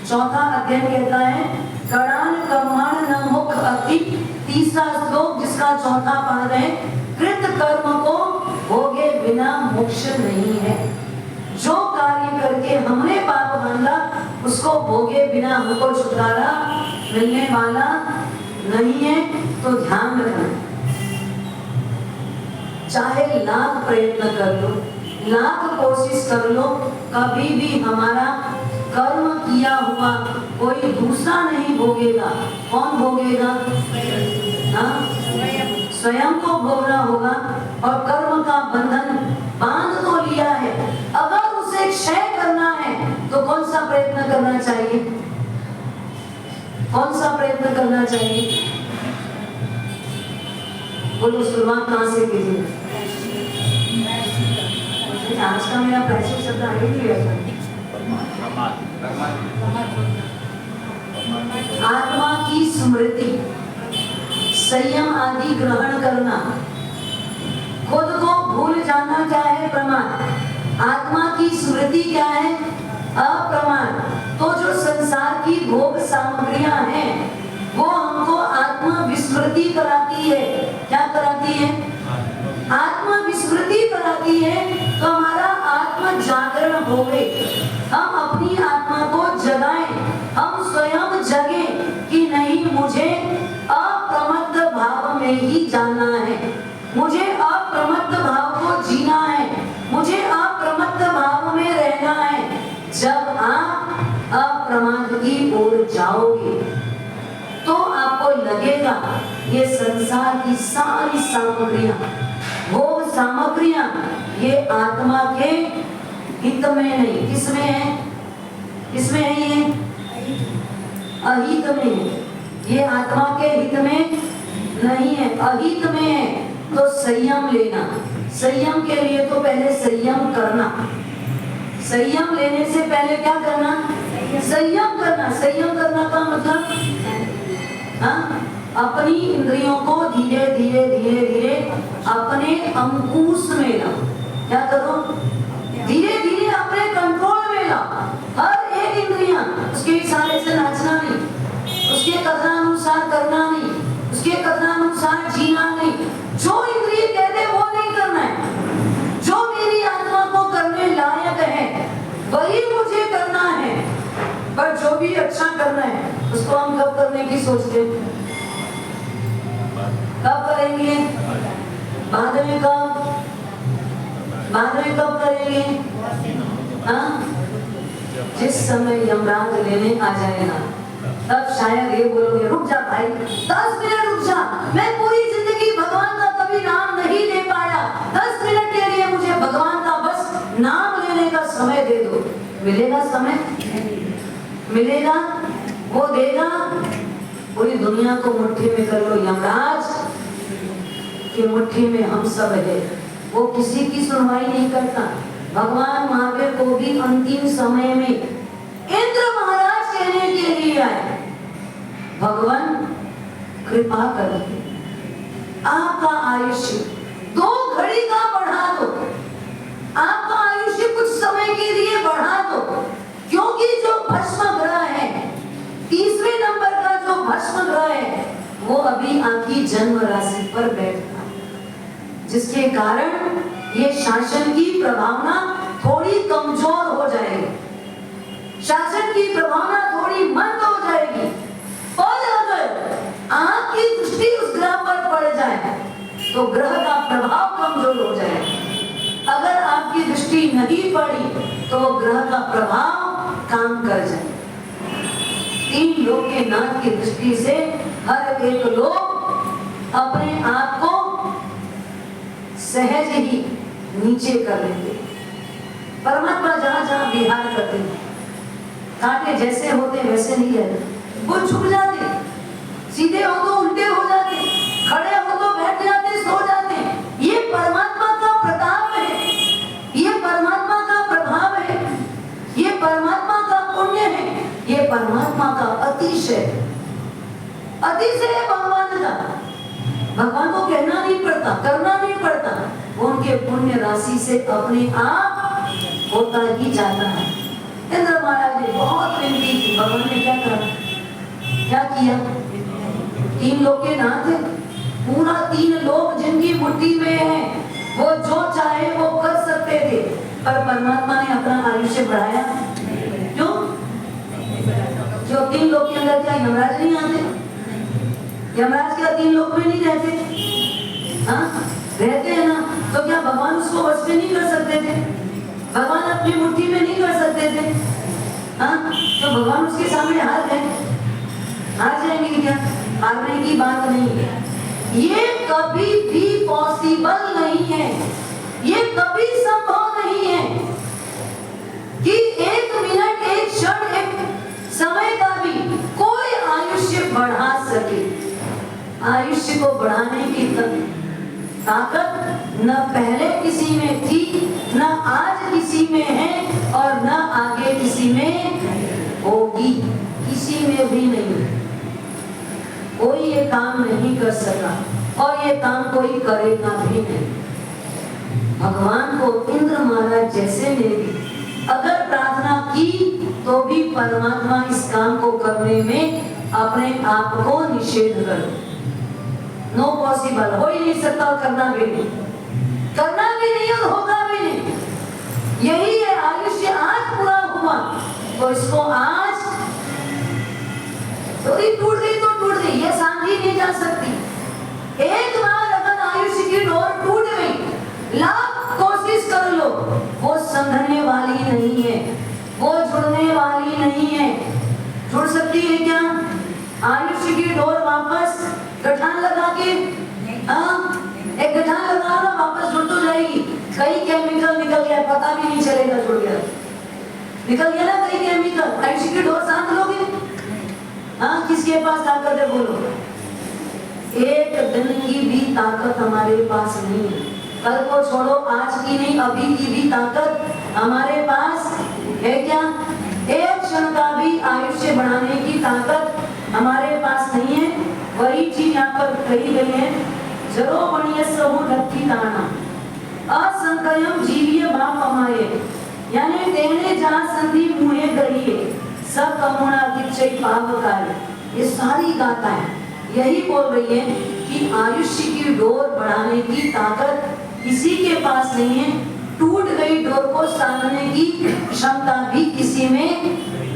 4था अध्याय कहता है कड़ान कम्मण न मुख अति। 3रा श्लोक जिसका 4था पाद है, कृत कर्म को भोगे बिना मोक्ष नहीं है। जो कार्य करके हमने पाप बांधा उसको भोगे बिना हमको छुटकारा मिलने वाला नहीं है। तो ध्यान रखना, चाहे लाख प्रयत्न कर लो, लाख कोशिश कर लो, कभी भी हमारा कर्म किया हुआ कोई दूसरा नहीं भोगेगा। कौन भोगेगा? स्वयं को भोगना होगा। और कर्म का बंधन बांध तो लिया है, अगर उसे क्षय करना है तो कौन सा प्रयत्न करना चाहिए? कौन सा प्रयत्न करना चाहिए? बोलो, शुरुआत कहाँ से कीजिए? आज का मेरा प्रायश्चित शब्द आगे नहीं है। आत्मा की स्मृति, संयम आदि ग्रहण करना, खुद को भूल जाना क्या है? प्रमाण। आत्मा की स्मृति क्या है? अप्रमाण। तो जो संसार की भोग सामग्रियां हैं वो हमको आत्मा विस्मृति कराती है। क्या कराती है? आत्मा विस्मृति कराती है। तो हमारा आत्मा जागरण हो गए, हम अपनी आत्मा को जगाएं, हम स्वयं जगे कि नहीं, मुझे अप्रमत्त भाव में ही जाना है, मुझे अप्रमत्त भाव को जीना है, मुझे अप्रमत्त भाव में रहना है। जब आप अप्रमाद की ओर जाओगे तो आपको लगेगा ये संसार की सारी सामग्रियां, भोग सामग्रियां, ये आत्मा के हित में नहीं। किसमें है? किसमें है? ये अहित में है। ये आत्मा के हित में नहीं है, अहित में है। तो संयम लेना, संयम के लिए तो पहले संयम करना। संयम लेने से पहले क्या करना? संयम करना। संयम करना का मतलब अपनी इंद्रियों को धीरे धीरे धीरे धीरे अपने अंकुश में लाओ। क्या करो? धीरे धीरे अपने कंट्रोल में लाओ। हर एक इंद्रियां, उसके इशारे से नाचना नहीं, उसके कथनानुसार करना नहीं, उसके कथनानुसार जीना नहीं। जो इंद्रिय कहते वो नहीं करना है। जो मेरी आत्मा को करने लायक है वही मुझे करना है। पर जो भी अच्छा करना है उसको हम कब करने की सोचते हैं? कब करेंगे? बाद में कब? बाद में कब करेंगे? जिस समय यमराज लेने आ जाएगा तब शायद ये बोलोगे, रुक जा भाई, 10 मिनट रुक जा, मैं पूरी जिंदगी भगवान का कभी नाम नहीं ले पाया, 10 मिनट के लिए मुझे भगवान का बस नाम लेने का समय दे दो। मिलेगा समय? मिलेगा? वो देगा? पूरी दुनिया को मुट्ठी में कर लो, यमराज की मुट्ठी में हम सब है। वो किसी की सुनवाई नहीं करता। भगवान महावीर को भी अंतिम समय में इंद्र महाराज कहने के लिए आए, भगवान कृपा करो, आपका आयुष्य 2 घड़ी का बढ़ा दो, आपका आयुष्य कुछ क्योंकि जो भस्म ग्रह है, तीसरे नंबर का जो भस्म ग्रह है, वो अभी आपकी जन्म राशि पर बैठता है, जिसके कारण ये शासन की प्रभावना थोड़ी कमजोर हो जाएगी, शासन की प्रभावना थोड़ी मंद हो जाएगी। और अगर आपकी दृष्टि उस ग्रह पर पड़ जाए तो ग्रह का प्रभाव कमजोर हो जाएगा। अगर आपकी दृष्टि नहीं पड़ी तो ग्रह का प्रभाव काम कर जाए। तीन लोग के नाथ की दृष्टि से हर एक लोग अपने आप को सहज ही नीचे कर लेते। परमात्मा जहां जहां विहार करते हैं, कांटे जैसे होते वैसे नहीं रहते, वो झुक जाते, सीधे हो तो उल्टे हो जाते, खड़े हो तो बैठ जाते, सो जाते। ये परमात्मा का प्रताप है, ये परमात्मा का प्रभाव है, ये परमात्मा का पुण्य है, ये परमात्मा का अतिशय है भगवान का। भगवान को कहना नहीं पड़ता, करना नहीं पड़ता, उनके पुण्य राशि से अपने आप होता ही जाता है। इंद्र महाराज ने बहुत विनती की, भगवान ने क्या करा, क्या किया? तीन लोग के नाथ है, पूरा तीन लोग जिनकी मुट्ठी में है, वो जो चाहे वो कर सकते थे, पर परमात्मा ने अपना आयुष्य बढ़ाया। क्यों? जो तीन लोग के अंदर क्या यमराज नहीं आते? यमराज क्या तीन लोग में नहीं रहते? हाँ रहते हैं ना। तो क्या भगवान उसको वश में नहीं कर सकते थे? भगवान अपनी मुट्ठी में नहीं कर सकते थे? हाँ तो भगवान उसके सामने हार गए, हार जाएंगे क्या? हारने की बात नहीं है, ये कभी भी पॉसिबल नहीं है, ये कभी संभव नहीं है कि एक मिनट, एक क्षण, एक समय का भी कोई आयुष्य बढ़ा सके। आयुष्य को बढ़ाने की ताकत न पहले किसी में थी, न आज किसी में है, और न आगे किसी में होगी, किसी में भी नहीं। कोई ये काम नहीं कर सका और ये काम कोई करेगा भी नहीं। भगवान को इंद्र महाराज जैसे ने भी अगर प्रार्थना की तो भी परमात्मा इस काम को करने में अपने आप को निषेध कर, नो पॉसिबल, हो ही नहीं सकता, करना भी नहीं, करना भी नहीं और होगा भी नहीं। यही है, आयुष्य आज पूरा हुआ तो इसको आज थोड़ी टूट गई तो टूट गई, ये सांधी नहीं जा सकती। एक बार अगर आयुष्य की डोर टूट गई, लाख कोशिश कर लो, वो संधने वाली नहीं है, वो जुड़ने वाली नहीं है। जुड़ सकती है क्या आयुष्य की डोर वापस? गठान लगा के, एक गठान लगा लो, वापस जुड़ तो जाएगी। कई केमिकल निकल गया, पता भी नहीं चलेगा जुड़ गया, निकल गया ना कई केमिकल। आयुष्य की डोर सांध लोगे? हाँ, किसके पास ताकत है बोलो? एक दिन की भी ताकत हमारे पास नहीं है। कल को छोड़ो, आज की नहीं, अभी की भी ताकत हमारे पास है क्या? एक क्षण का भी आयुष्य बढ़ाने की ताकत हमारे पास नहीं है। वही चीज यहाँ पर कही गई है, जरो बणिय सहु लक्की दाना असंकयम जीविय भाव कमाए, यानी तेने जहाँ संधि मुहे गई सब कमुणा दीक्षय पाप कार्य। ये सारी गाथाएं यही बोल रही है कि आयुष्य की डोर बढ़ाने की ताकत किसी के पास नहीं है। टूट गई डोर को साधने की क्षमता भी किसी में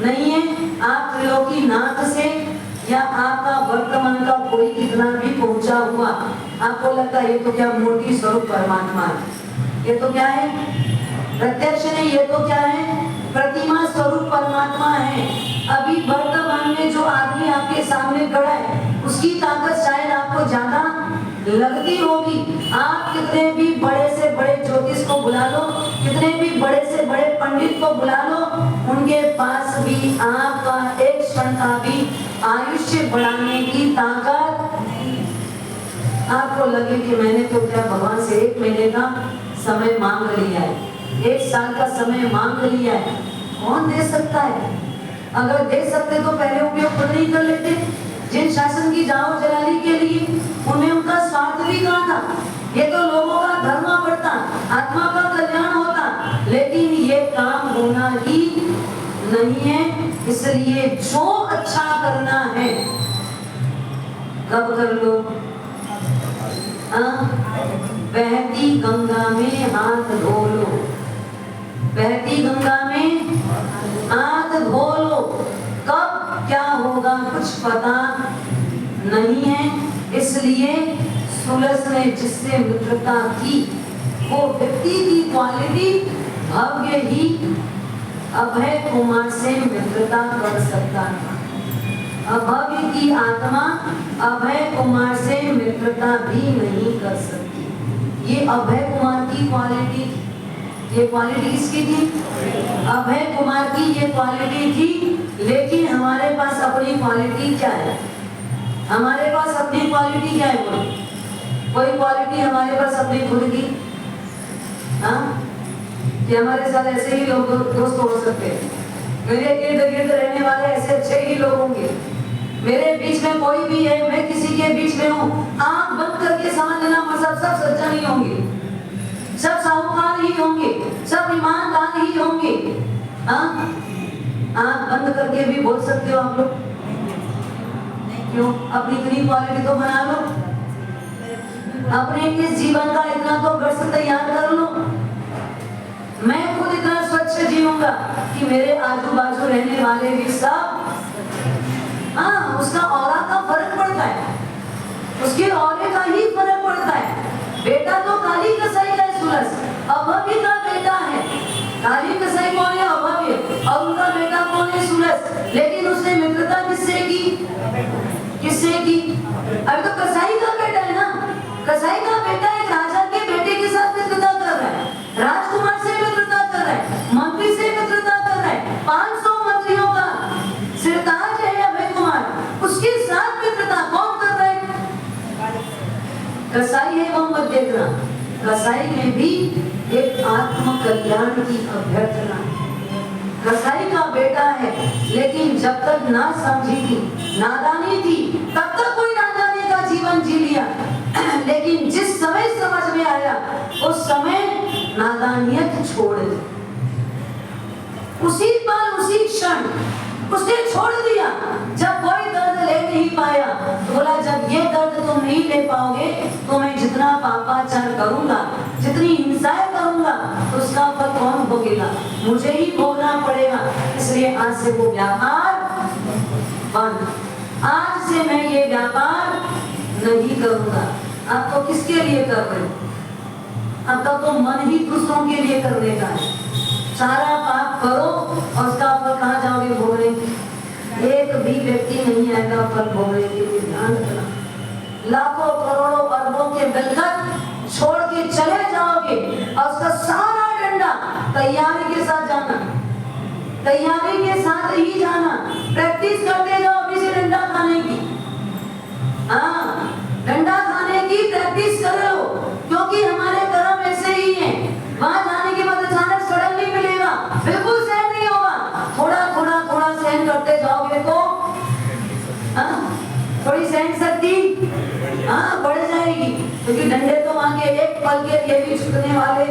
नहीं है। आप त्रिलोकी नाथ से या आपका वर्तमान का कोई कितना भी पहुंचा हुआ, आपको लगता है ये तो क्या मूर्ति स्वरूप परमात्मा है, ये तो क्या है प्रत्यक्ष नहीं, ये तो क्या है प्रतिमा स्वरूप परमात्मा है। अभी वर्तमान में जो आदमी आपके सामने खड़ा है उसकी ताकत शायद आपको ज्यादा लगती होगी। आप कितने भी बड़े से बड़े ज्योतिष को बुला लो, कितने भी बड़े से बड़े पंडित को बुला लो, उनके पास भी आपका एक क्षण का भी आयुष्य बढ़ाने की ताकत नहीं। आपको लगे कि मैंने तो क्या भगवान से 1 महीने का समय मांग लिया है, 1 साल का समय मांग लिया है, कौन दे सकता है? अगर दे सकते तो पहले उपयोग खुद नहीं कर लेते। जिन शासन की जाओ जलाली के लिए उन्हें उनका स्वार्थ भी कहा था, ये तो लोगों का धर्म बढ़ता, आत्मा का कल्याण होता, लेकिन ये काम होना ही नहीं है। इसलिए जो अच्छा करना है कब कर लो? बहती गंगा में हाथ धो लो, बहती गंगा में हाथ धो लो। कब क्या होगा कुछ पता नहीं है। इसलिए सुलस ने जिससे मित्रता की वो व्यक्ति की क्वालिटी भव्य ही अभय कुमार से मित्रता कर सकता था। अभव्य की आत्मा अभय कुमार से मित्रता भी नहीं कर सकती। ये अभय कुमार की क्वालिटी थी। ये क्वालिटी किसकी थी? अभय कुमार की ये क्वालिटी थी। लेकिन हमारे पास अपनी क्वालिटी क्या है? हमारे पास अपनी क्वालिटी क्या है? कोई क्वालिटी हमारे पास अपनी खुद की? हाँ, कि हमारे साथ ऐसे ही लोग दोस्त हो सकते हैं। मेरे इर्द गिर्द रहने वाले ऐसे अच्छे ही लोग होंगे। मेरे बीच में कोई भी है, मैं किसी के बीच में हूँ, आंख बंद करके समझ लेना मतलब सब सच्चा नहीं होंगे, सब साहूकार ही होंगे, सब ईमानदार ही होंगे। हाँ, आंख बंद करके भी बोल सकते हो आप लोग। क्यों? अपनी इतनी क्वालिटी तो बना लो, अपने इस जीवन का इतना तो वर्ष तैयार कर लो। मैं खुद इतना स्वच्छ जीऊंगा कि मेरे आजू बाजू रहने वाले भी सब, हाँ, उसका औरा का फर्क पड़ता है, उसके औरे का ही फर्क पड़ता है। बेटा तो काली कसाई का है सुलस, अभव्य का बेटा है। काली कसाई कौन है? अभव्य। और उनका बेटा कौन है? सुलस। लेकिन उसने मित्रता किससे की? किससे की? अभी तो कसाई का बेटा है ना। कसाई का बेटा एक राजा के बेटे के साथ मित्रता कर रहा है, राजकुमार से मित्रता कर रहा है, मंत्री से मित्रता कर रहा है, 500 मंत्रियों का सिरताज है अभय कुमार, उसके साथ मित्रता कौन कर रहा है? कसाई है वो, मत देखना। कसाई में भी एक आत्म कल्याण की अभ्यर्थना। कसाई का बेटा है, लेकिन जब तक ना समझी थी, नादानी थी, तब तक कोई नादानी का जीवन जी लिया। लेकिन जिस समय समझ में आया उस समय नादानियत छोड़ दी। उसी पल उसी क्षण उसने छोड़ दिया। जब कोई दर्द ले नहीं पाया तो बोला जब ये दर्द तुम नहीं ले पाओगे तो मैं जितना पापाचार करूंगा, जितनी हिंसाएं करूंगा, उसका फल कौन भोगेगा? मुझे ही भोगना पड़ेगा। इसलिए आज से वो व्यापार बंद। आज से मैं ये व्यापार नहीं करूंगा। आप तो किसके लिए कर रहे हो? आपका तो मन ही दूसरों के लिए करने का है। सारा पाप करो और उसका फल कहाँ जाओगे भोगने? एक भी व्यक्ति नहीं आएगा फल भोगने के लिए। ध्यान रखना। लाखों करोड़ों अरबों के मिलकत छोड़ के चले जाओगे और उसका सारा डंडा तैयारी के साथ जाना, तैयारी के साथ ही जाना। प्रैक्टिस करते जाओ अभी से डंडा खाने की। हाँ, डंडा खाने की प्रैक्टिस कर लो, क्योंकि हमारे कर्म ऐसे ही हैं। वहां जाने के बाद अचानक सडन नहीं मिलेगा, बिल्कुल सहन नहीं होगा। थोड़ा थोड़ा थोड़ा सहन करते जाओगे तो थोड़ी सहन शक्ति बढ़ जाएगी। क्योंकि डंडे तो वहां के एक पल के लिए भी छूटने वाले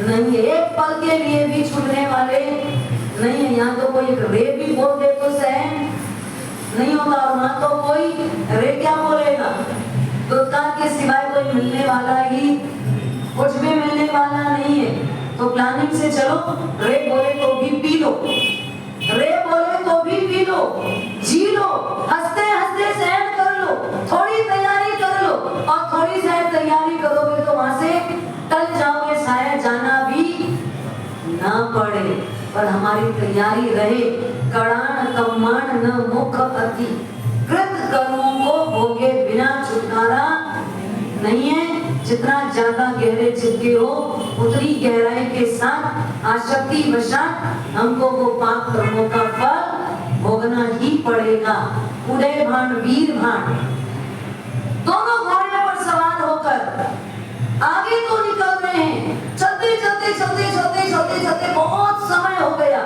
नहीं है, एक पल के लिए भी छूटने वाले नहीं है। यहाँ तो कोई रे भी बोल दे तो सहन नहीं होगा, और वहां तो कोई रे क्या बोलेगा? दुत्कार के सिवाय कोई मिलने वाला ही, कुछ भी मिलने वाला नहीं है। तो प्लानिंग से चलो। रे बोले तो भी पी लो, रे बोले तो भी पी लो, जी लो, हंसते हंसते सहन कर लो, थोड़ी तैयारी कर लो। और थोड़ी शायद तैयारी करोगे तो वहां से टल जाओगे, शायद जाना भी ना पड़े। पर हमारी तैयारी रहे। कड़ान कम्माण न मुख अति, कृत कर्मों को भोगे बिना छुटकारा नहीं है। जितना ज्यादा गहरे चित्ते हो उतनी गहराई के साथ आसक्ति वशात हमको वो पाप कर्मों का फल भोगना ही पड़ेगा। उदय भान वीर भान दोनों घोड़े पर सवार होकर आगे तो निकल रहे हैं। चलते चलते चलते चलते चलते चलते बहुत समय हो गया,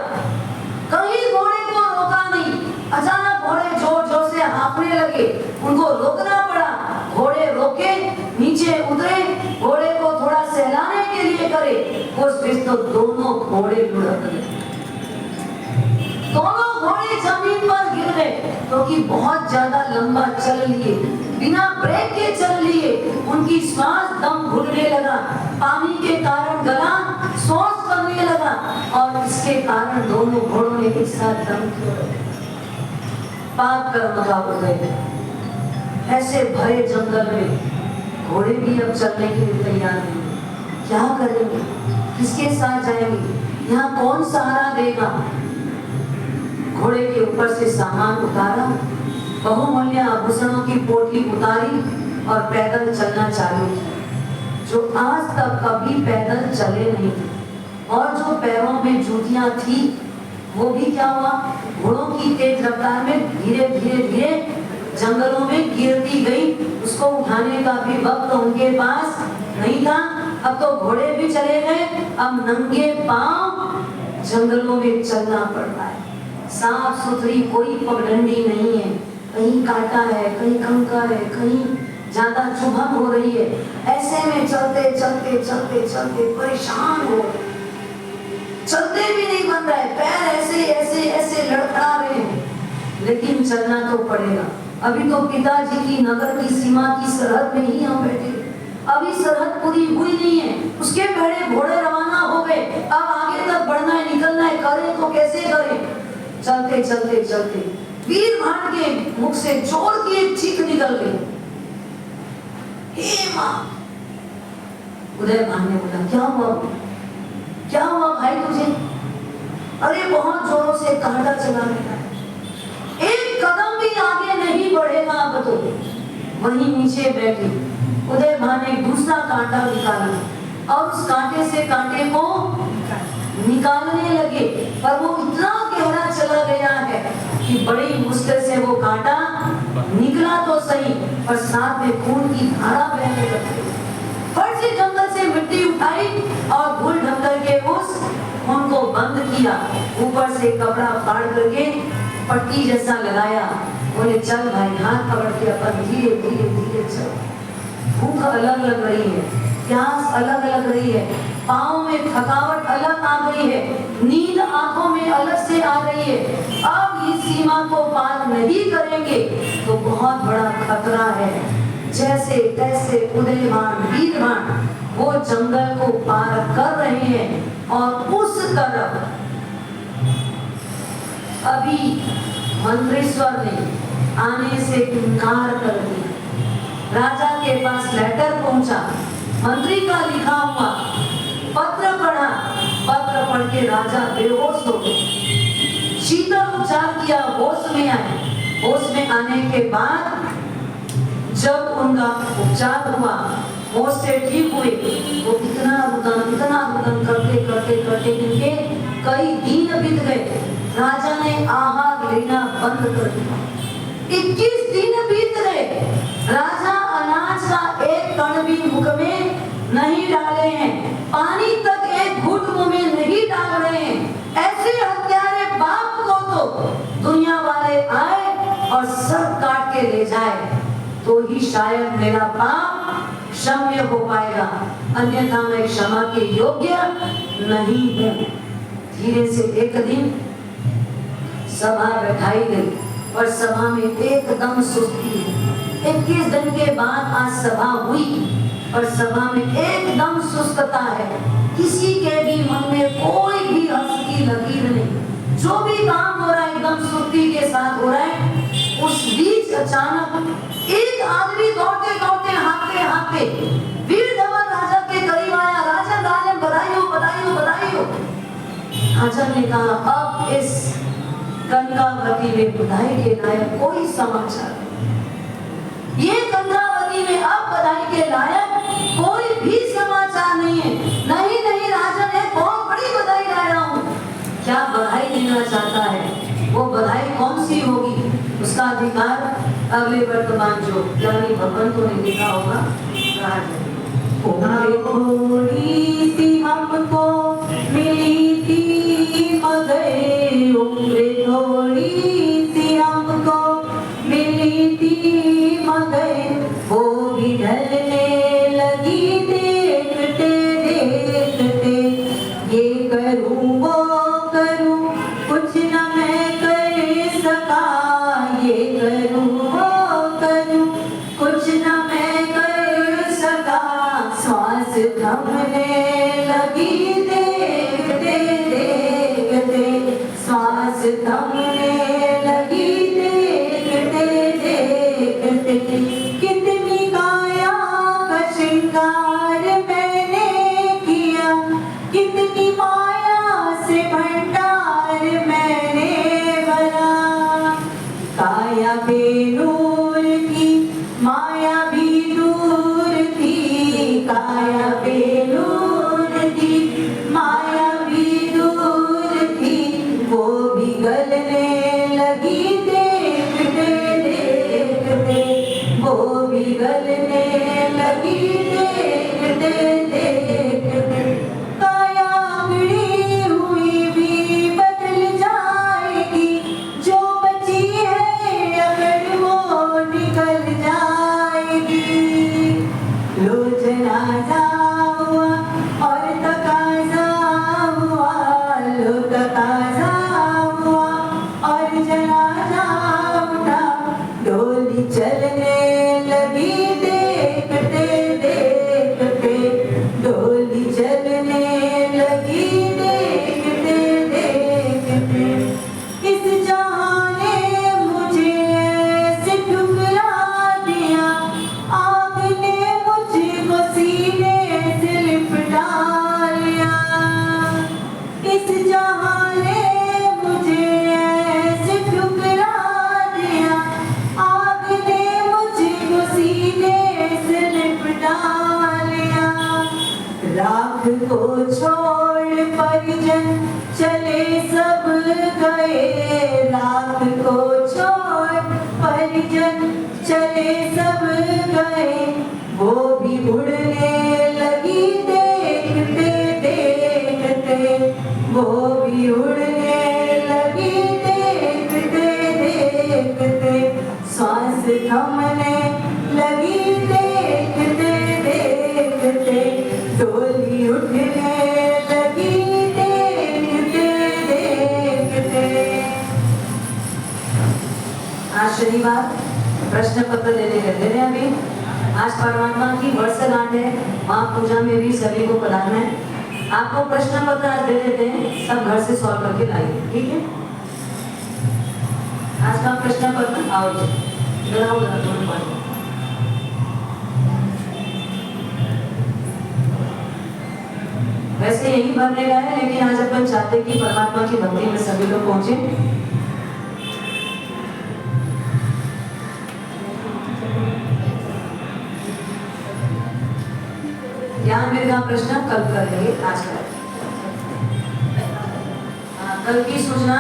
कहीं घोड़े को रोका नहीं। अचानक घोड़े जोर जोर से हाँफने लगे, उनको रोकना पड़ा। घोड़े रोके, नीचे उतरे, घोड़े को थोड़ा सहलाने के लिए करे, उस बीच तो दोनों घोड़े लुढ़क गए। जमीन पर गिर गए क्योंकि बहुत ज्यादा लंबा चल लिए, बिना ब्रेक के चल लिए। उनकी श्वास दम घुटने लगा, पानी के कारण गला श्वास करने लगा और इसके कारण दोनों घोड़ों ने एक साथ दम तोड़ा। पाप कर्म का उदय। ऐसे भरे जंगल में घोड़े भी अब चलने के लिए तैयार नहीं। क्या करेंगे, किसके साथ जाएंगे, यहाँ कौन सहारा देगा। घोड़े के ऊपर से सामान उतारा, बहुमूल्य आभूषणों की पोटली उतारी और पैदल चलना चालू किया, जो आज तक कभी पैदल चले नहीं। और जो पैरों में जूतियां थी वो भी क्या हुआ, घोड़ों की तेज रफ्तार में धीरे धीरे धीरे जंगलों में गिरती गई। उसको उठाने का भी वक्त उनके पास नहीं था। अब तो घोड़े भी चले गए, अब नंगे पांव जंगलों में चलना पड़ रहा है। साफ सुथरी कोई पगडंडी नहीं है, कहीं कांटा है, कहीं कंकर है, कहीं ज्यादा चुभन हो रही है। ऐसे में चलते चलते चलते चलते परेशान हो, चलते भी नहीं बन रहा है, पैर ऐसे ऐसे ऐसे लड़खड़ा रहे हैं, लेकिन चलना तो पड़ेगा। अभी तो पिताजी की नगर की सीमा की सरहद में ही हम बैठे, अभी सरहद पूरी हुई नहीं है, उसके पहले घोड़े रवाना हो गए। अब आगे तक बढ़ना है, निकलना है, करें तो कैसे करें। चलते चलते चलते वीर भाट के मुख से जोर की एक चीख निकल गई, हे मां। उदय भान ने बोला, क्या हुआ, क्या हुआ भाई तुझे? अरे बहुत जोरों से कांटा चला रहा है, एक कदम भी आगे नहीं बढ़ेगा अब तो। वहीं नीचे बैठी उदय भान ने दूसरा कांटा निकाला और उस कांटे से कांटे को निकालने लगे, पर वो इतना गहरा चला गया है कि बड़ी मुश्किल से वो कांटा निकला तो सही, पर साथ में खून की धारा बहने लगी। फट से जंगल से मिट्टी उठाई और धूल ढक करके उस खून को बंद किया, ऊपर से कपड़ा फाड़ करके पट्टी जैसा लगाया। बोले चल भाई, हाथ पकड़ के अपन धीरे धीरे धीरे चल। भूख अलग लग रही है, प्यास अलग लग रही है, पाँव में थकावट अलग आ गई है, नींद आंखों में अलग से आ रही है। अब इस सीमा को पार नहीं करेंगे तो बहुत बड़ा खतरा है। जैसे तैसे उदयमान वीरमान वो जंगल को पार कर रहे हैं और उस तरफ अभी मंत्रेश्वर ने आने से इनकार कर दिया। राजा के पास लेटर पहुंचा, मंत्री का लिखा हुआ पत्र पढ़ा, पत्र पढ़ के राजा बेहोश हो गए। शीतल उपचार किया, होश में आए। होश में आने के बाद जब उनका उपचार हुआ, होश से ठीक हुए, वो इतना रुदन करते करते करते इनके कई दिन बीत गए। राजा ने आहार लेना बंद कर दिया। 21 दिन बीत गए, राजा अनाज का एक कण भी मुख में नहीं डाले हैं, पानी तक एक घूंट मुंह में नहीं डाल रहे हैं। ऐसे हत्यारे बाप को तो दुनिया वाले आए और सर काट के ले जाए तो ही शायद मेरा पाप क्षम्य हो पाएगा, अन्यथा मैं क्षमा के योग्य नहीं हूँ। धीरे से एक दिन सभा बैठाई गई और सभा में एकदम सुस्ती। 21 दिन के बाद आज सभा हुई और सभा में एकदम सुस्तता है, किसी के भी मन में कोई भी हंस की लकीर नहीं, जो भी काम हो रहा है एकदम सुस्ती के साथ हो रहा है। उस बीच अचानक एक आदमी दौड़ते दौड़ते हाँकते हाँकते वीर धवल राजा के करीब आया। राजन राजन बधाई हो बधाई हो बधाई हो। राजा ने कहा अब इस गंगावती में बधाई के लायक कोई समाचार नहीं, ये गंगावती में अब बधाई के लायक कोई भी समाचार नहीं है। नहीं नहीं राजन है, बहुत बड़ी बधाई लाया हूँ। क्या बधाई देना चाहता है, वो बधाई कौन सी होगी, उसका अधिकार अगले वर्तमान जो यानी भगवंतों ने लिखा होगा। थोड़ी सी हमको मिली थी मगर उम्र, थोड़ी सी हमको मिली थी मगर वो भी ढलने लगी देखते देखते। ये करूँ वो करूँ कुछ न मैं कर ये करूं वो करूं कुछ न मैं कर सका श्वास थमने लगी देखते देखते श्वास थमने लगी देखते देखते कितनी काया का श्रृंगार मैंने किया कितनी माया से भंडार मैंने भरा काया बेनूर थी माया भी दूर थी काया बेनूर थी माया भी दूर थी वो भी गलने लगी देखते देखते वो भी गलने लगी देखते देखते काया बिगड़ी हुई भी बदल जाएगी जो बची है अगर वो निकल जाएगी लो जनाजा हुआ और तकाजा हुआ लो तकाजा हुआ और जनाजा उठा डोली चलने लगी देखते देखते डोली चलने लगी देखते देखते इस जहां ने मुझे ऐसे ठुकरा दिया आग ने मुझको सीने से लिपटा लिया इस जहां ने मुझे ऐसे ठुकरा दिया आग ने मुझको सीने से लिपटा लिया राख को छोड़ परिजन चले सब गए राख को छोड़ परिजन चले सब गए वो भी उड़ने लगी देखते देखते वो भी उड़ने लगी देखते देखते श्वास थमने लगी देखते देखते डोली उठने लगी देखते देखते आज शनिवार प्रश्न पत्र देने गए थे अभी आज परमात्मा की वर्षगांठ है वहाँ पूजा में भी सभी को पढ़ाना है आपको प्रश्न पत्र आज दे देते हैं सब घर से सॉल्व करके लाइए ठीक है आज का प्रश्न पत्र आओ इधर आओ इधर दोनों पढ़ो वैसे यही भरने का है लेकिन आज अपन चाहते हैं कि परमात्मा की भक्ति में सभी लोग पहुंचे ज्ञान में का प्रश्न कल कर लेंगे आज का कल की सूचना